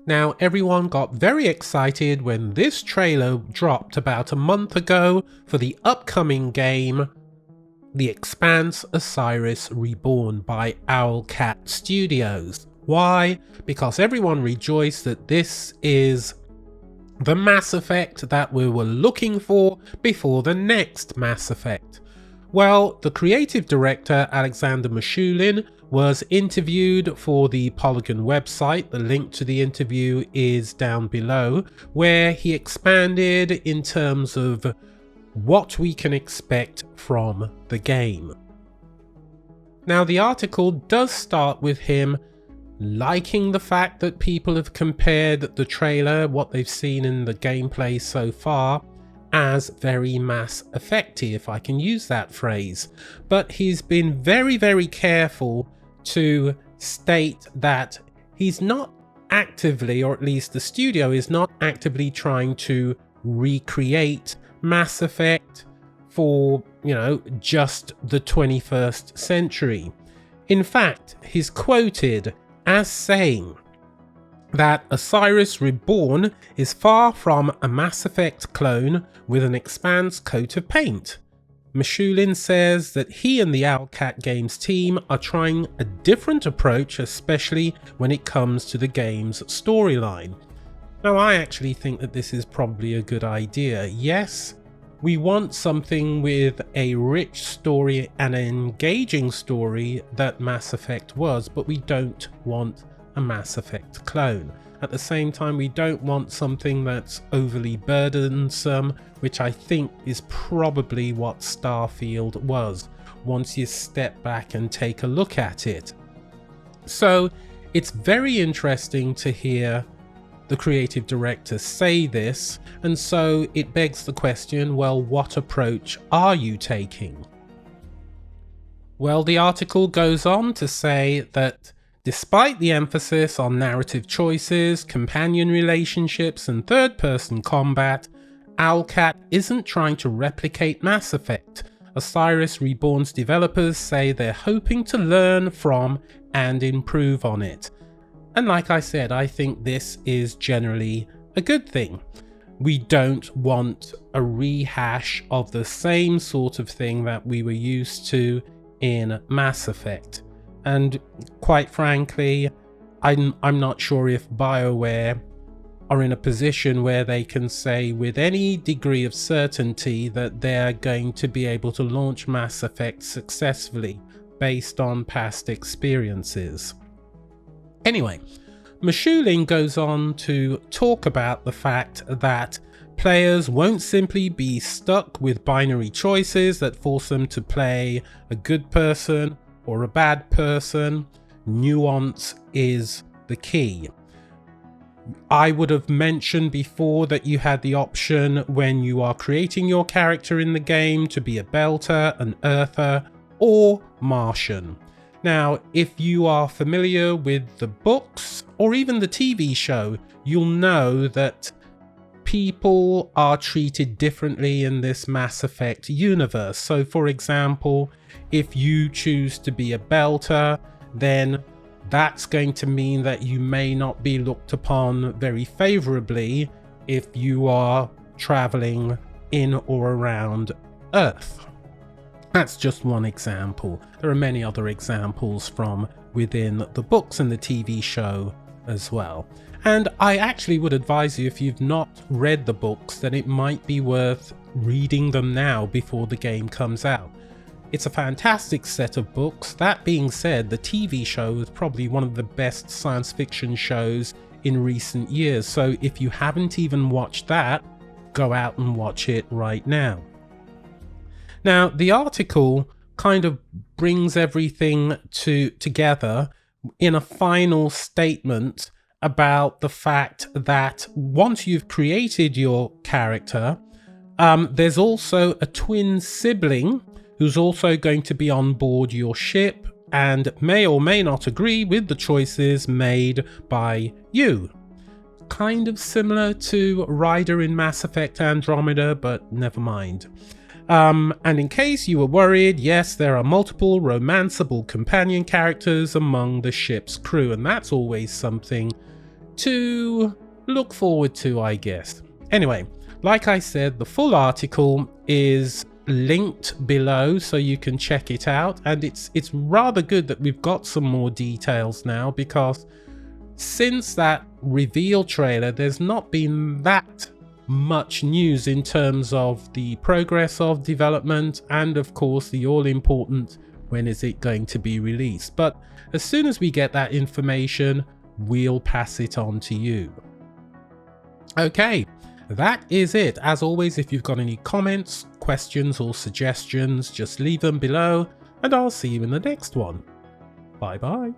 Now, everyone got very excited when this trailer dropped about a month ago for the upcoming game, The Expanse Osiris Reborn by Owlcat Studios. Why? Because everyone rejoiced that this is the Mass Effect that we were looking for before the next Mass Effect. Well, the creative director Alexander Mashulin was interviewed for the Polygon website. The link to the interview is down below, where he expanded in terms of what we can expect from the game. Now, the article does start with him liking the fact that people have compared the trailer, what they've seen in the gameplay so far, as very Mass Effecty, if I can use that phrase. But he's been very, very careful to state that he's not actively, or at least the studio is not actively trying to recreate Mass Effect for, just the 21st century. In fact, he's quoted as saying that Osiris Reborn is far from a Mass Effect clone with an Expanse coat of paint. Mashulin says that he and the Owlcat Games team are trying a different approach, especially when it comes to the game's storyline. Now, I actually think that this is probably a good idea. Yes, we want something with a rich story and an engaging story that Mass Effect was, but we don't want a Mass Effect clone. At the same time, we don't want something that's overly burdensome, which I think is probably what Starfield was, once you step back and take a look at it. So it's very interesting to hear the creative director say this, and so it begs the question, well, what approach are you taking? Well, the article goes on to say that despite the emphasis on narrative choices, companion relationships, and third-person combat, Owlcat isn't trying to replicate Mass Effect. Osiris Reborn's developers say they're hoping to learn from and improve on it. And like I said, I think this is generally a good thing. We don't want a rehash of the same sort of thing that we were used to in Mass Effect. And quite frankly, I'm not sure if BioWare are in a position where they can say with any degree of certainty that they're going to be able to launch Mass Effect successfully based on past experiences. Anyway, Mashulin goes on to talk about the fact that players won't simply be stuck with binary choices that force them to play a good person or a bad person. Nuance is the key. I would have mentioned before that you had the option when you are creating your character in the game to be a Belter, an Earther, or Martian. Now, if you are familiar with the books or even the TV show, you'll know that people are treated differently in this Mass Effect universe. So for example, if you choose to be a Belter, then that's going to mean that you may not be looked upon very favorably if you are traveling in or around Earth. That's just one example. There are many other examples from within the books and the TV show as well. And I actually would advise you, if you've not read the books, then it might be worth reading them now before the game comes out. It's a fantastic set of books. That being said, the TV show is probably one of the best science fiction shows in recent years. So if you haven't even watched that, go out and watch it right now. Now, the article kind of brings everything together in a final statement about the fact that once you've created your character, there's also a twin sibling who's also going to be on board your ship and may or may not agree with the choices made by you. Kind of similar to Ryder in Mass Effect Andromeda, but never mind. And in case you were worried, yes, there are multiple romanceable companion characters among the ship's crew, and that's always something to look forward to, I guess. Anyway, like I said, the full article is linked below so you can check it out, and it's rather good that we've got some more details now, because since that reveal trailer there's not been that much news in terms of the progress of development, and of course the all-important when is it going to be released. But as soon as we get that information, we'll pass it on to you. Okay, that is it. As always, if you've got any comments, questions or suggestions, just leave them below, and I'll see you in the next one. Bye bye.